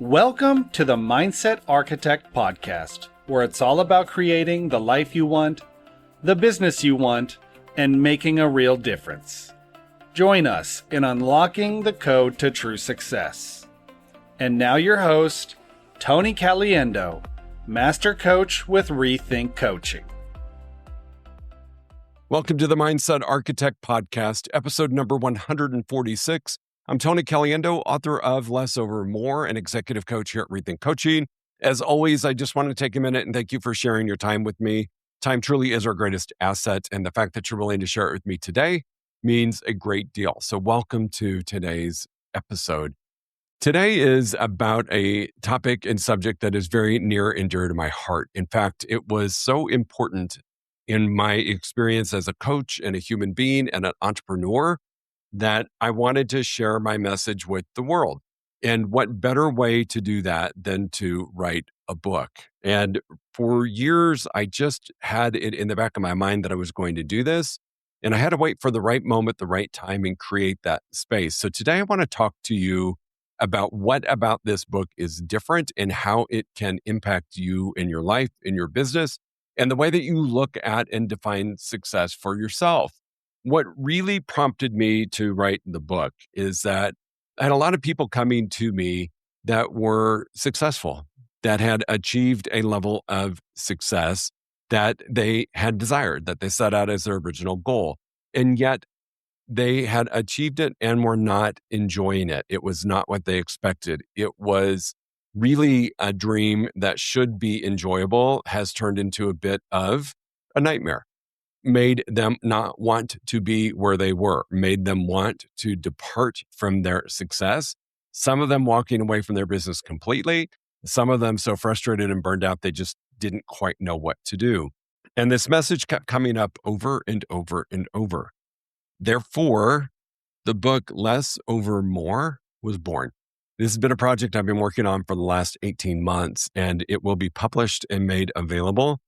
Welcome to the Mindset Architect Podcast, where it's all about creating the life you want, the business you want, and making a real difference. Join us in unlocking the code to true success. And now your host, Tony Caliendo, Master Coach with Rethink Coaching. Welcome to the Mindset Architect Podcast, episode number 146. I'm Tony Caliendo, author of Less Over More and executive coach here at Rethink Coaching. As always, I just want to take a minute and thank you for sharing your time with me. Time truly is our greatest asset, and the fact that you're willing to share it with me today means a great deal. So welcome to today's episode. Today is about a topic and subject that is very near and dear to my heart. In fact, it was so important in my experience as a coach and a human being and an entrepreneur that I wanted to share my message with the world. And what better way to do that than to write a book? And for years, I just had it in the back of my mind that I was going to do this. And I had to wait for the right moment, the right time, and create that space. So today I want to talk to you about what about this book is different and how it can impact you in your life, in your business, and the way that you look at and define success for yourself. What really prompted me to write the book is that I had a lot of people coming to me that were successful, that had achieved a level of success that they had desired, that they set out as their original goal. And yet they had achieved it and were not enjoying it. It was not what they expected. It was really a dream that should be enjoyable, has turned into a bit of a nightmare. Made them not want to be where they were, made them want to depart from their success. Some of them walking away from their business completely. Some of them so frustrated and burned out, they just didn't quite know what to do. And this message kept coming up over and over and over. Therefore, the book Less Over More was born. This has been a project I've been working on for the last 18 months, and it will be published and made available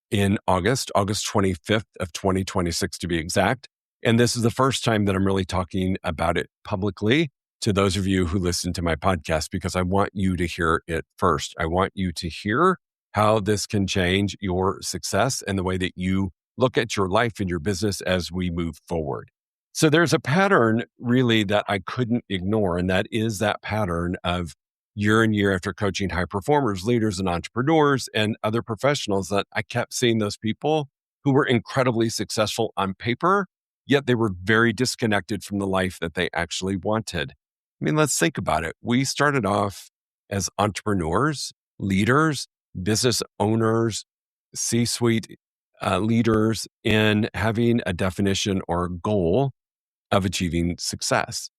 in August 25th of 2026 to be exact. And this is the first time that I'm really talking about it publicly to those of you who listen to my podcast, because I want you to hear it first. I want you to hear how this can change your success and the way that you look at your life and your business as we move forward. So there's a pattern really that I couldn't ignore, and that is that pattern of year and year after coaching high performers, leaders, and entrepreneurs and other professionals, that I kept seeing those people who were incredibly successful on paper, yet they were very disconnected from the life that they actually wanted. I mean, let's think about it. We started off as entrepreneurs, leaders, business owners, C-suite leaders in having a definition or goal of achieving success.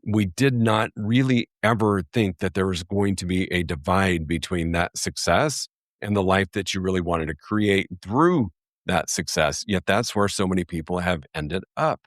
We did not really ever think that there was going to be a divide between that success and the life that you really wanted to create through that success. Yet that's where so many people have ended up.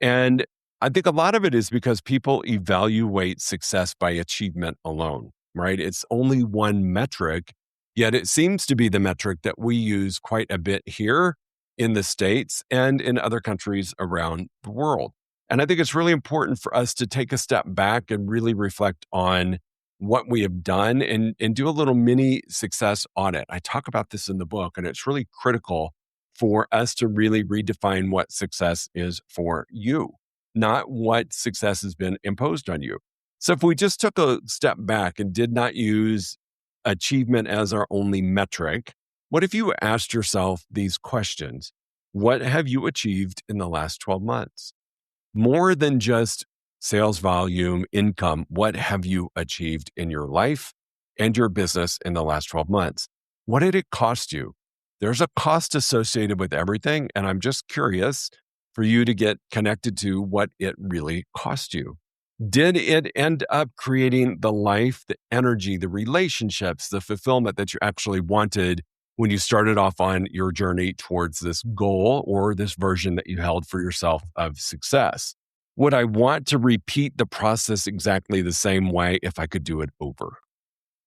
And I think a lot of it is because people evaluate success by achievement alone, right? It's only one metric, yet it seems to be the metric that we use quite a bit here in the States and in other countries around the world. And I think it's really important for us to take a step back and really reflect on what we have done and do a little mini success audit. I talk about this in the book, and it's really critical for us to really redefine what success is for you, not what success has been imposed on you. So if we just took a step back and did not use achievement as our only metric, what if you asked yourself these questions? What have you achieved in the last 12 months? More than just sales volume, income, what have you achieved in your life and your business in the last 12 months? What did it cost you? There's a cost associated with everything, and I'm just curious for you to get connected to what it really cost you. Did it end up creating the life, the energy, the relationships, the fulfillment that you actually wanted when you started off on your journey towards this goal or this version that you held for yourself of success? Would I want to repeat the process exactly the same way if I could do it over?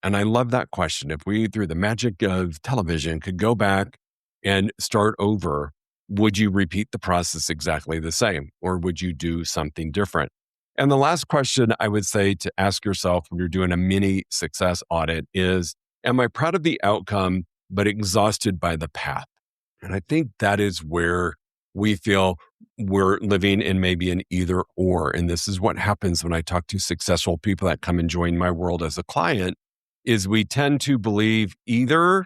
And I love that question. If we, through the magic of television, could go back and start over, would you repeat the process exactly the same, or would you do something different? And the last question I would say to ask yourself when you're doing a mini success audit is, am I proud of the outcome, but exhausted by the path? And I think that is where we feel we're living in maybe an either or. And this is what happens when I talk to successful people that come and join my world as a client, is we tend to believe either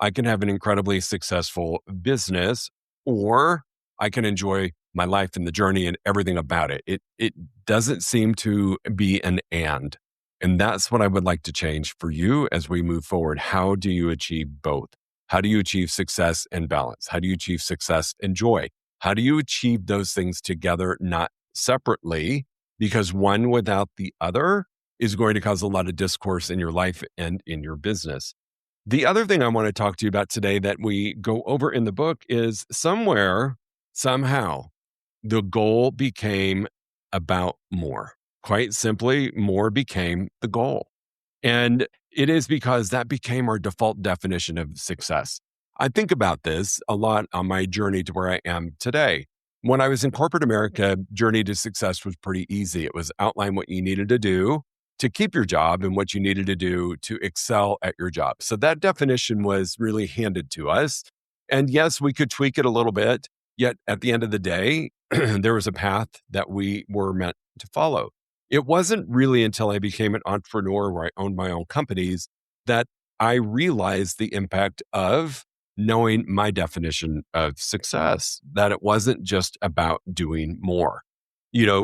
I can have an incredibly successful business, or I can enjoy my life and the journey and everything about it. It doesn't seem to be an and. And that's what I would like to change for you as we move forward. How do you achieve both? How do you achieve success and balance? How do you achieve success and joy? How do you achieve those things together, not separately? Because one without the other is going to cause a lot of discourse in your life and in your business. The other thing I want to talk to you about today that we go over in the book is somewhere, somehow, the goal became about more. Quite simply, more became the goal. And it is because that became our default definition of success. I think about this a lot on my journey to where I am today. When I was in corporate America, journey to success was pretty easy. It was outline what you needed to do to keep your job and what you needed to do to excel at your job. So that definition was really handed to us. And yes, we could tweak it a little bit, yet at the end of the day, there was a path that we were meant to follow. It wasn't really until I became an entrepreneur where I owned my own companies that I realized the impact of knowing my definition of success, that it wasn't just about doing more.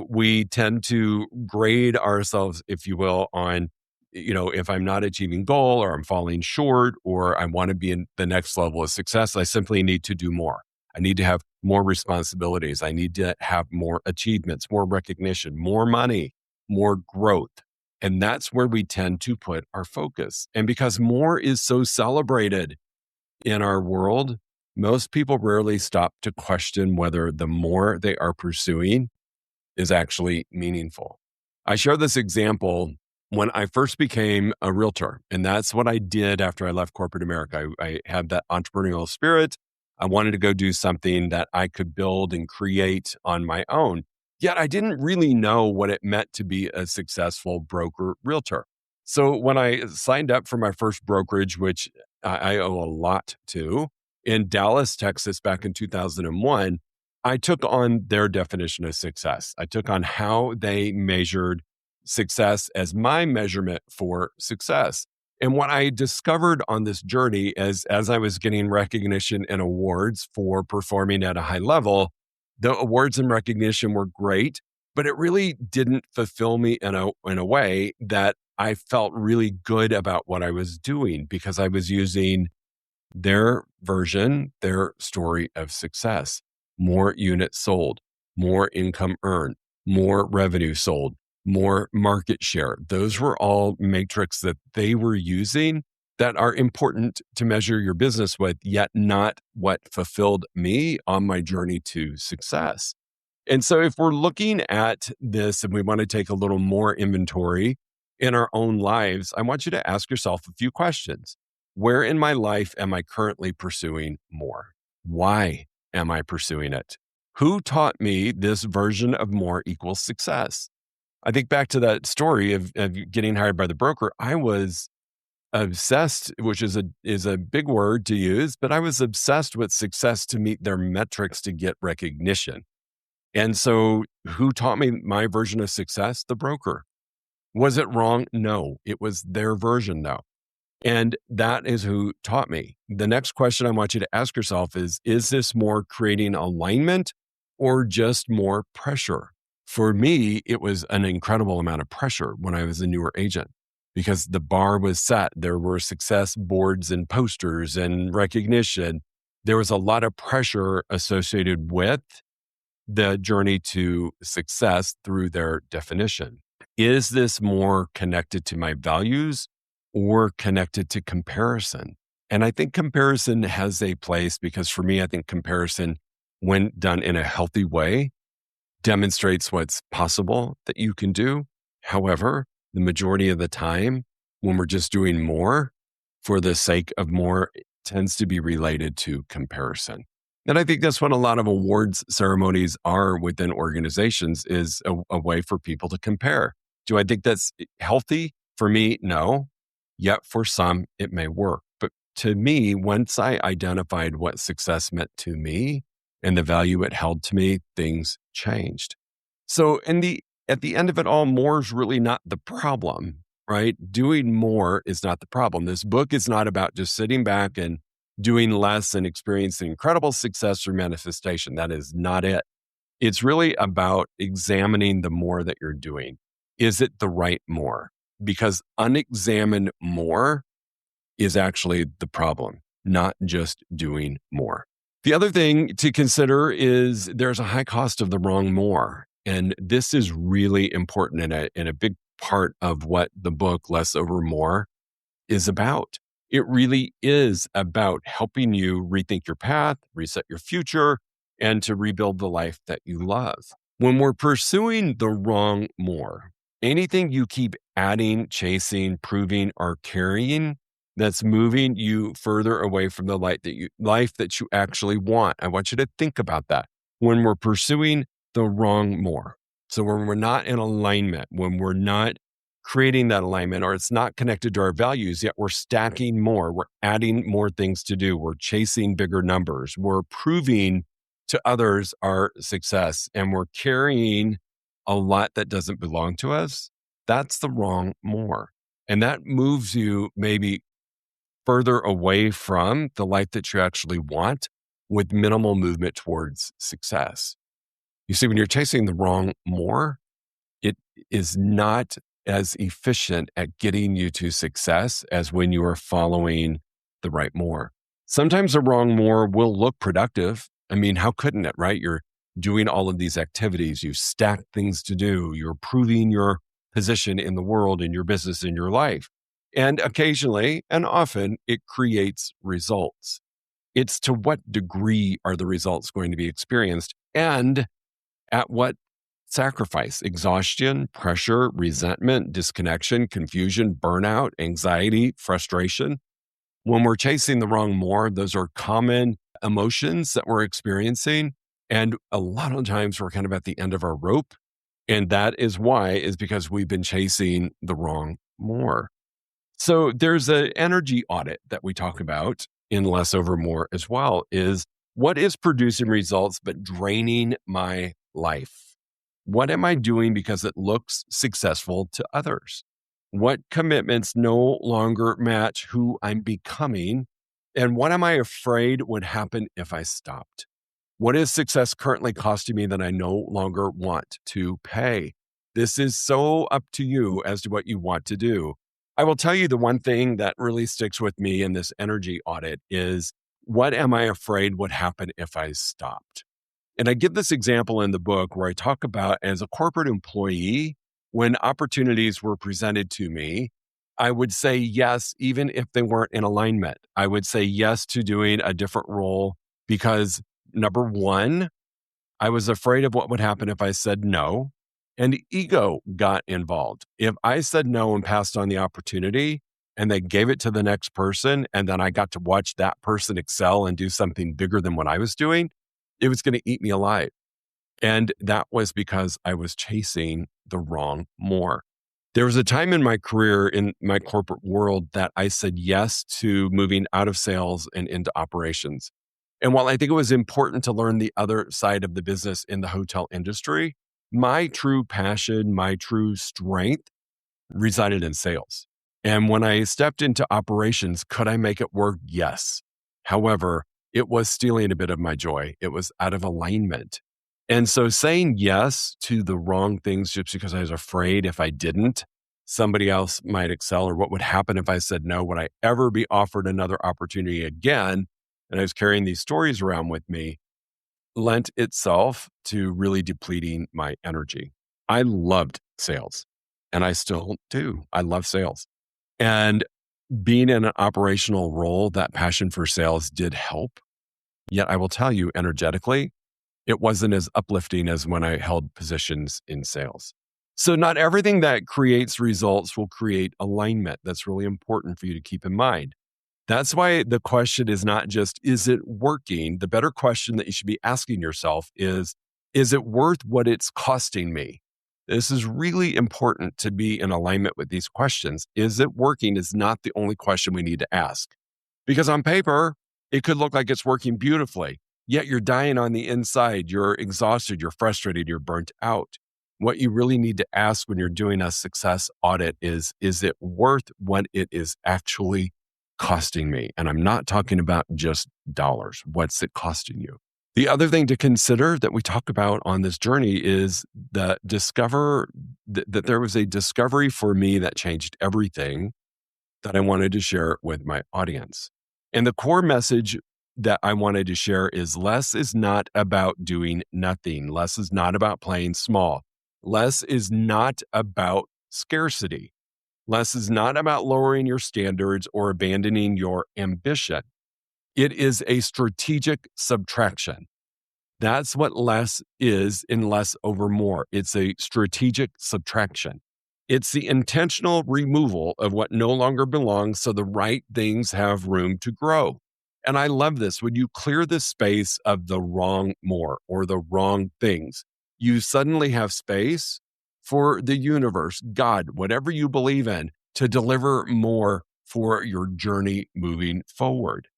We tend to grade ourselves, if you will, on, if I'm not achieving goal or I'm falling short or I want to be in the next level of success, I simply need to do more. I need to have more responsibilities. I need to have more achievements, more recognition, more money, more growth. And that's where we tend to put our focus. And because more is so celebrated in our world, most people rarely stop to question whether the more they are pursuing is actually meaningful. I share this example when I first became a realtor, and that's what I did after I left corporate America. I had that entrepreneurial spirit. I wanted to go do something that I could build and create on my own. Yet I didn't really know what it meant to be a successful broker realtor. So when I signed up for my first brokerage, which I owe a lot to, in Dallas, Texas, back in 2001, I took on their definition of success. I took on how they measured success as my measurement for success. And what I discovered on this journey as I was getting recognition and awards for performing at a high level, the awards and recognition were great, but it really didn't fulfill me in a way that I felt really good about what I was doing, because I was using their version, their story of success. More units sold, more income earned, more revenue sold, more market share. Those were all metrics that they were using that are important to measure your business with, yet not what fulfilled me on my journey to success. And so if we're looking at this and we want to take a little more inventory in our own lives, I want you to ask yourself a few questions. Where in my life am I currently pursuing more? Why am I pursuing it? Who taught me this version of more equals success? I think back to that story of getting hired by the broker. I was obsessed, which is a big word to use, but I was obsessed with success to meet their metrics to get recognition. And so who taught me my version of success? The broker. Was it wrong? No, it was their version though. And that is who taught me. The next question I want you to ask yourself is this more creating alignment or just more pressure? For me, it was an incredible amount of pressure when I was a newer agent, because the bar was set. There were success boards and posters and recognition. There was a lot of pressure associated with the journey to success through their definition. Is this more connected to my values or connected to comparison? And I think comparison has a place, because for me, I think comparison, when done in a healthy way, demonstrates what's possible that you can do. However, the majority of the time, when we're just doing more for the sake of more, it tends to be related to comparison. And I think that's what a lot of awards ceremonies are within organizations is a way for people to compare. Do I think that's healthy? For me, no. Yet for some, it may work. But to me, once I identified what success meant to me and the value it held to me, things changed. So at the end of it all, more is really not the problem, right? Doing more is not the problem. This book is not about just sitting back and doing less and experiencing incredible success or manifestation. That is not it. It's really about examining the more that you're doing. Is it the right more? Because unexamined more is actually the problem, not just doing more. The other thing to consider is there's a high cost of the wrong more. And this is really important and a big part of what the book Less Over More is about. It really is about helping you rethink your path, reset your future, and to rebuild the life that you love. When we're pursuing the wrong more, anything you keep adding, chasing, proving, or carrying that's moving you further away from the life that you actually want. I want you to think about that. When we're pursuing the wrong more. So when we're not in alignment, when we're not creating that alignment, or it's not connected to our values, yet we're stacking more, we're adding more things to do, we're chasing bigger numbers, we're proving to others our success, and we're carrying a lot that doesn't belong to us, that's the wrong more. And that moves you maybe further away from the life that you actually want with minimal movement towards success. You see, when you're chasing the wrong more, it is not as efficient at getting you to success as when you are following the right more. Sometimes the wrong more will look productive. I mean, how couldn't it, right? You're doing all of these activities, you stack things to do, you're proving your position in the world, in your business, in your life. And occasionally and often it creates results. It's to what degree are the results going to be experienced and at what sacrifice, exhaustion, pressure, resentment, disconnection, confusion, burnout, anxiety, frustration. When we're chasing the wrong more, those are common emotions that we're experiencing. And a lot of times we're kind of at the end of our rope. And that is because we've been chasing the wrong more. So there's an energy audit that we talk about in Less Over More as well, is what is producing results but draining my life? What am I doing because it looks successful to others? What commitments no longer match who I'm becoming? And what am I afraid would happen if I stopped? What is success currently costing me that I no longer want to pay? This is so up to you as to what you want to do. I will tell you the one thing that really sticks with me in this energy audit is, what am I afraid would happen if I stopped? And I give this example in the book where I talk about, as a corporate employee, when opportunities were presented to me, I would say yes, even if they weren't in alignment. I would say yes to doing a different role because, number one, I was afraid of what would happen if I said no, and ego got involved. If I said no and passed on the opportunity and they gave it to the next person, and then I got to watch that person excel and do something bigger than what I was doing, it was going to eat me alive. And that was because I was chasing the wrong more. There was a time in my career in my corporate world that I said yes to moving out of sales and into operations. And while I think it was important to learn the other side of the business in the hotel industry, my true passion, my true strength resided in sales. And when I stepped into operations, could I make it work? Yes. However, it was stealing a bit of my joy. It was out of alignment. And so saying yes to the wrong things just because I was afraid if I didn't, somebody else might excel, or what would happen if I said no, would I ever be offered another opportunity again? And I was carrying these stories around with me, lent itself to really depleting my energy. I loved sales, and I still do. I love sales. And being in an operational role, that passion for sales did help. Yet I will tell you, energetically, it wasn't as uplifting as when I held positions in sales. So not everything that creates results will create alignment. That's really important for you to keep in mind. That's why the question is not just, is it working? The better question that you should be asking yourself is it worth what it's costing me? This is really important to be in alignment with these questions. Is it working is not the only question we need to ask. Because on paper, it could look like it's working beautifully, yet you're dying on the inside. You're exhausted, you're frustrated, you're burnt out. What you really need to ask when you're doing a success audit is it worth what it is actually costing me? And I'm not talking about just dollars. What's it costing you? The other thing to consider that we talk about on this journey is that there was a discovery for me that changed everything that I wanted to share with my audience. And the core message that I wanted to share is less is not about doing nothing. Less is not about playing small. Less is not about scarcity. Less is not about lowering your standards or abandoning your ambition. It is a strategic subtraction. That's what less is in less over more. It's a strategic subtraction. It's the intentional removal of what no longer belongs so the right things have room to grow. And I love this. When you clear the space of the wrong more or the wrong things, you suddenly have space for the universe, God, whatever you believe in, to deliver more for your journey moving forward.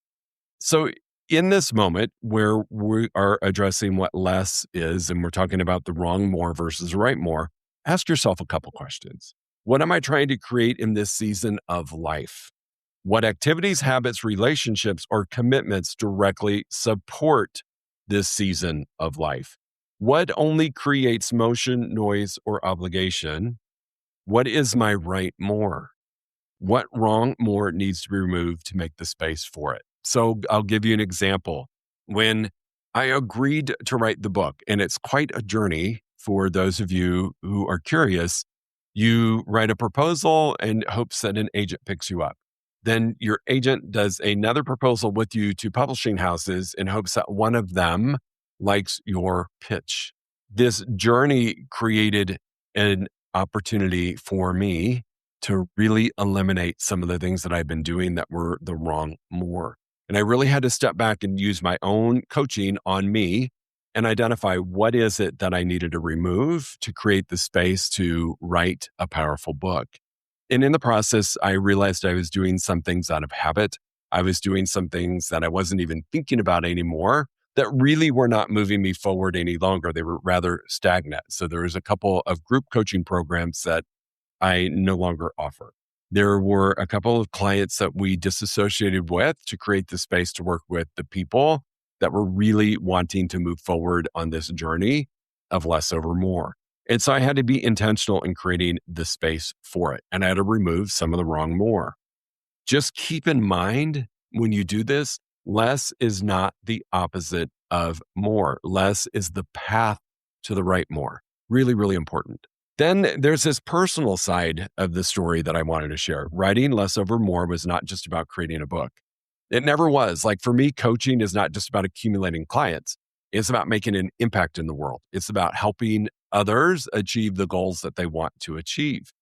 So in this moment where we are addressing what less is, and we're talking about the wrong more versus right more, ask yourself a couple questions. What am I trying to create in this season of life? What activities, habits, relationships, or commitments directly support this season of life? What only creates motion, noise, or obligation? What is my right more? What wrong more needs to be removed to make the space for it? So I'll give you an example. When I agreed to write the book, and it's quite a journey for those of you who are curious, you write a proposal and hopes that an agent picks you up. Then your agent does another proposal with you to publishing houses in hopes that one of them likes your pitch. This journey created an opportunity for me to really eliminate some of the things that I've been doing that were the wrong more. And I really had to step back and use my own coaching on me and identify what is it that I needed to remove to create the space to write a powerful book. And in the process, I realized I was doing some things out of habit. I was doing some things that I wasn't even thinking about anymore that really were not moving me forward any longer. They were rather stagnant. So there was a couple of group coaching programs that I no longer offer. There were a couple of clients that we disassociated with to create the space to work with the people that were really wanting to move forward on this journey of less over more. And so I had to be intentional in creating the space for it. And I had to remove some of the wrong more. Just keep in mind when you do this, less is not the opposite of more. Less is the path to the right more. Really, really important. Then there's this personal side of the story that I wanted to share. Writing less over more was not just about creating a book. It never was. Like for me, coaching is not just about accumulating clients. It's about making an impact in the world. It's about helping others achieve the goals that they want to achieve.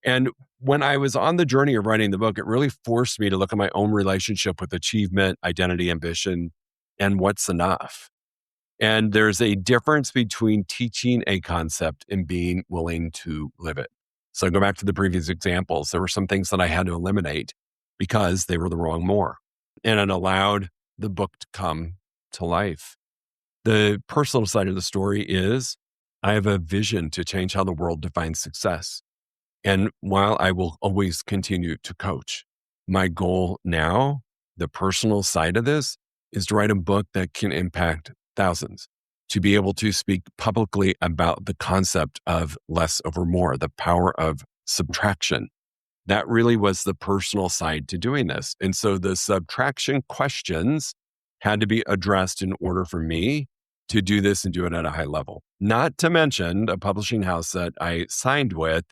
And when I was on the journey of writing the book, it really forced me to look at my own relationship with achievement, identity, ambition, and what's enough. And there's a difference between teaching a concept and being willing to live it. So go back to the previous examples. There were some things that I had to eliminate because they were the wrong more. And it allowed the book to come to life. The personal side of the story is I have a vision to change how the world defines success. And while I will always continue to coach, my goal now, the personal side of this, is to write a book that can impact thousands, to be able to speak publicly about the concept of less over more, the power of subtraction. That really was the personal side to doing this. And so the subtraction questions had to be addressed in order for me to do this and do it at a high level. Not to mention a publishing house that I signed with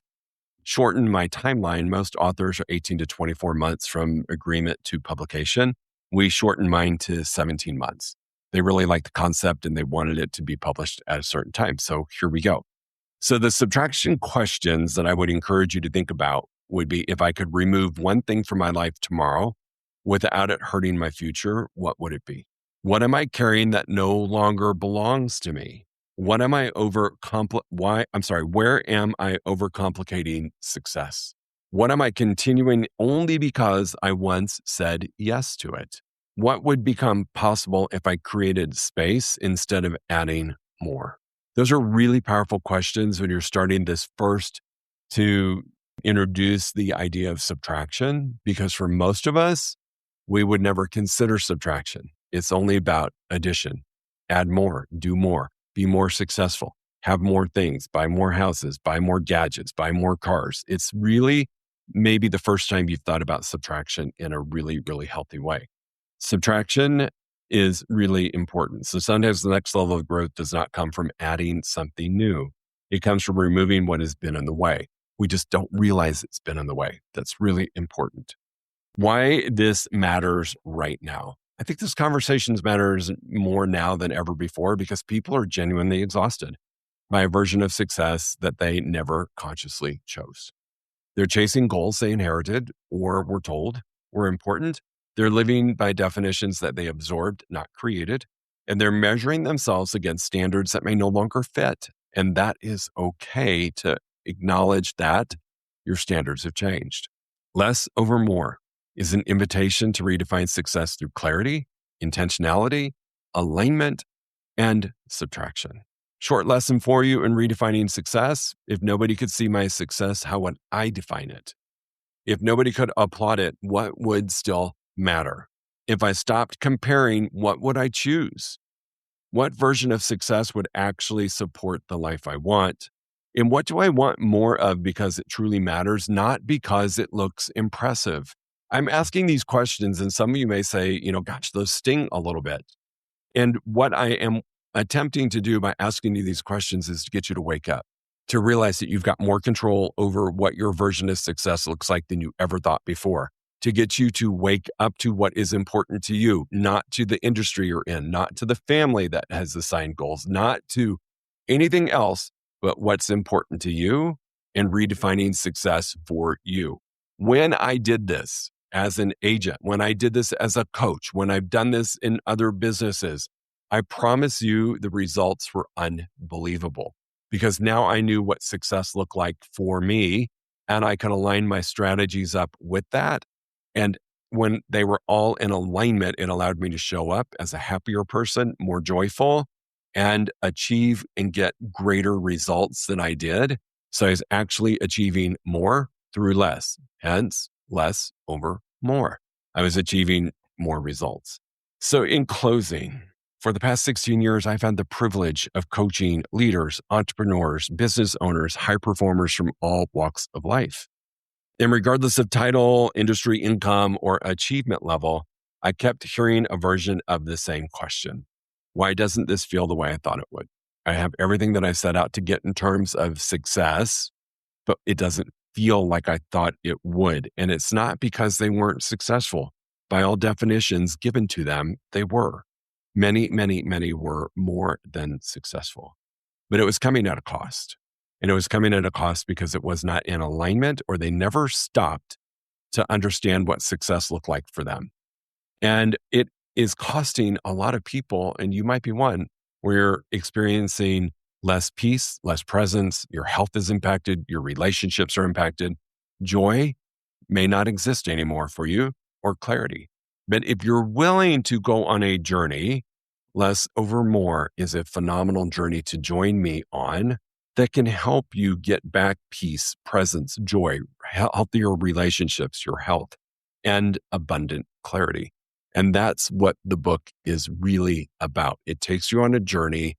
shortened my timeline. Most authors are 18 to 24 months from agreement to publication. We shortened mine to 17 months. They really liked the concept and they wanted it to be published at a certain time. So here we go. So the subtraction questions that I would encourage you to think about would be, if I could remove one thing from my life tomorrow, without it hurting my future, what would it be? What am I carrying that no longer belongs to me? What am I where am I overcomplicating success? What am I continuing only because I once said yes to it? What would become possible if I created space instead of adding more? Those are really powerful questions when you're starting this first to introduce the idea of subtraction, because for most of us, we would never consider subtraction. It's only about addition. Add more, do more, be more successful, have more things, buy more houses, buy more gadgets, buy more cars. It's really maybe the first time you've thought about subtraction in a really, really healthy way. Subtraction is really important. So sometimes the next level of growth does not come from adding something new. It comes from removing what has been in the way. We just don't realize it's been in the way. That's really important. Why this matters right now. I think this conversation matters more now than ever before because people are genuinely exhausted by a version of success that they never consciously chose. They're chasing goals they inherited or were told were important. They're living by definitions that they absorbed, not created. And they're measuring themselves against standards that may no longer fit. And that is okay to acknowledge that your standards have changed. Less over more is an invitation to redefine success through clarity, intentionality, alignment, and subtraction. Short lesson for you in redefining success. If nobody could see my success, how would I define it? If nobody could applaud it, what would still matter? If I stopped comparing, what would I choose? What version of success would actually support the life I want? And what do I want more of because it truly matters, not because it looks impressive? I'm asking these questions, and some of you may say, gosh, those sting a little bit. And what I am attempting to do by asking you these questions is to get you to wake up, to realize that you've got more control over what your version of success looks like than you ever thought before, to get you to wake up to what is important to you, not to the industry you're in, not to the family that has assigned goals, not to anything else, but what's important to you and redefining success for you. When I did this as an agent, when I did this as a coach, when I've done this in other businesses, I promise you the results were unbelievable because now I knew what success looked like for me and I could align my strategies up with that. And when they were all in alignment, it allowed me to show up as a happier person, more joyful, and achieve and get greater results than I did. So I was actually achieving more through less, hence less over more. I was achieving more results. So in closing, for the past 16 years, I've had the privilege of coaching leaders, entrepreneurs, business owners, high performers from all walks of life. And regardless of title, industry, income, or achievement level, I kept hearing a version of the same question. Why doesn't this feel the way I thought it would? I have everything that I set out to get in terms of success, but it doesn't feel like I thought it would. And it's not because they weren't successful. By all definitions given to them, they were. Many, many, many were more than successful. But it was coming at a cost. And it was coming at a cost because it was not in alignment or they never stopped to understand what success looked like for them. And it is costing a lot of people, and you might be one, where you're experiencing less peace, less presence, your health is impacted, your relationships are impacted. Joy may not exist anymore for you or clarity. But if you're willing to go on a journey, less over more is a phenomenal journey to join me on that can help you get back peace, presence, joy, healthier relationships, your health, and abundant clarity. And that's what the book is really about. It takes you on a journey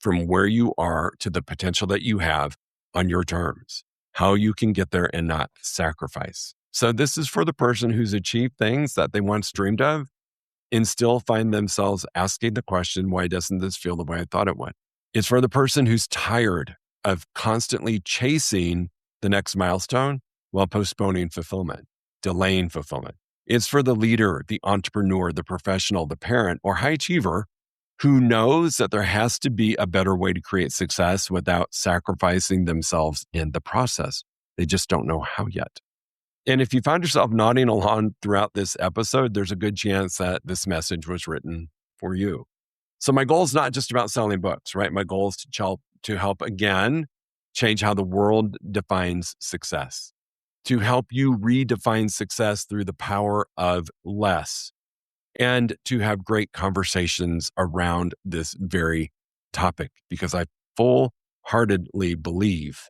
from where you are to the potential that you have on your terms, how you can get there and not sacrifice. So this is for the person who's achieved things that they once dreamed of and still find themselves asking the question, why doesn't this feel the way I thought it would? It's for the person who's tired of constantly chasing the next milestone while postponing fulfillment, delaying fulfillment. It's for the leader, the entrepreneur, the professional, the parent, or high achiever who knows that there has to be a better way to create success without sacrificing themselves in the process. They just don't know how yet. And if you found yourself nodding along throughout this episode, there's a good chance that this message was written for you. So my goal is not just about selling books, right? My goal is to help again, change how the world defines success, to help you redefine success through the power of less, and to have great conversations around this very topic, because I full-heartedly believe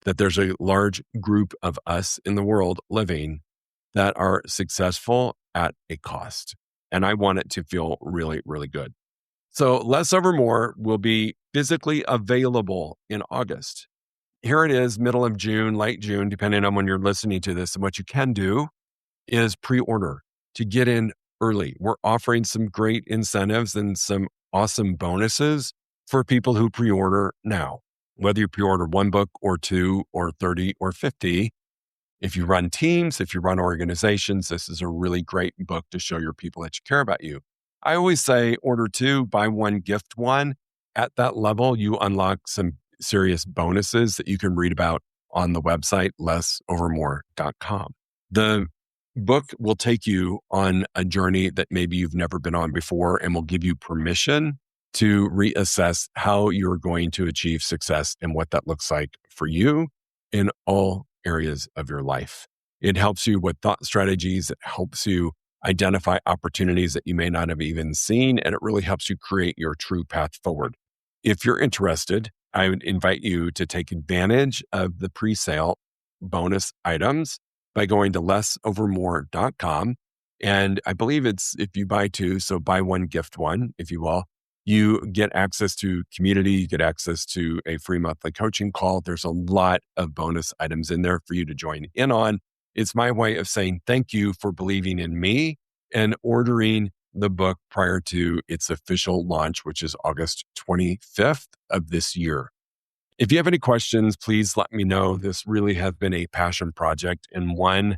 that there's a large group of us in the world living that are successful at a cost. And I want it to feel really, really good. So Less Over More will be physically available in August. Here it is, middle of June, late June, depending on when you're listening to this. And what you can do is pre-order to get in early. We're offering some great incentives and some awesome bonuses for people who pre-order now. Whether you pre-order one book or 2 or 30 or 50, if you run teams, if you run organizations, this is a really great book to show your people that you care about you. I always say order 2, buy 1, gift 1. At that level, you unlock some serious bonuses that you can read about on the website, lessovermore.com. The book will take you on a journey that maybe you've never been on before and will give you permission to reassess how you're going to achieve success and what that looks like for you in all areas of your life. It helps you with thought strategies. It helps you identify opportunities that you may not have even seen, and it really helps you create your true path forward. If you're interested, I would invite you to take advantage of the pre-sale bonus items by going to lessovermore.com. And I believe it's if you buy 2, so buy 1, gift 1, if you will. You get access to community, you get access to a free monthly coaching call. There's a lot of bonus items in there for you to join in on. It's my way of saying thank you for believing in me and ordering the book prior to its official launch, which is August 25th of this year. If you have any questions, please let me know. This really has been a passion project and one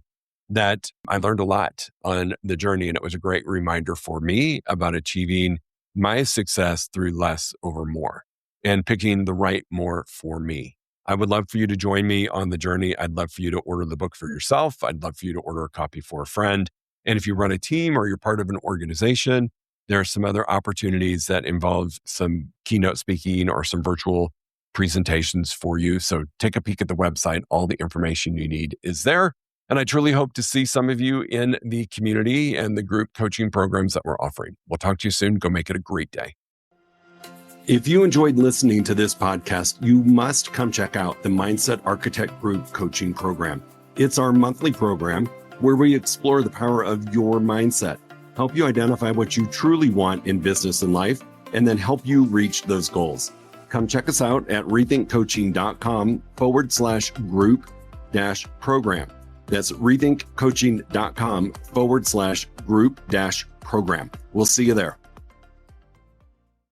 that I learned a lot on the journey. And it was a great reminder for me about achieving my success through less over more and picking the right more for me. I would love for you to join me on the journey. I'd love for you to order the book for yourself. I'd love for you to order a copy for a friend. And if you run a team or you're part of an organization, there are some other opportunities that involve some keynote speaking or some virtual presentations for you. So take a peek at the website. All the information you need is there. And I truly hope to see some of you in the community and the group coaching programs that we're offering. We'll talk to you soon. Go make it a great day. If you enjoyed listening to this podcast, you must come check out the Mindset Architect Group Coaching Program. It's our monthly program where we explore the power of your mindset, help you identify what you truly want in business and life, and then help you reach those goals. Come check us out at rethinkcoaching.com/group-program. That's rethinkcoaching.com/group-program. We'll see you there.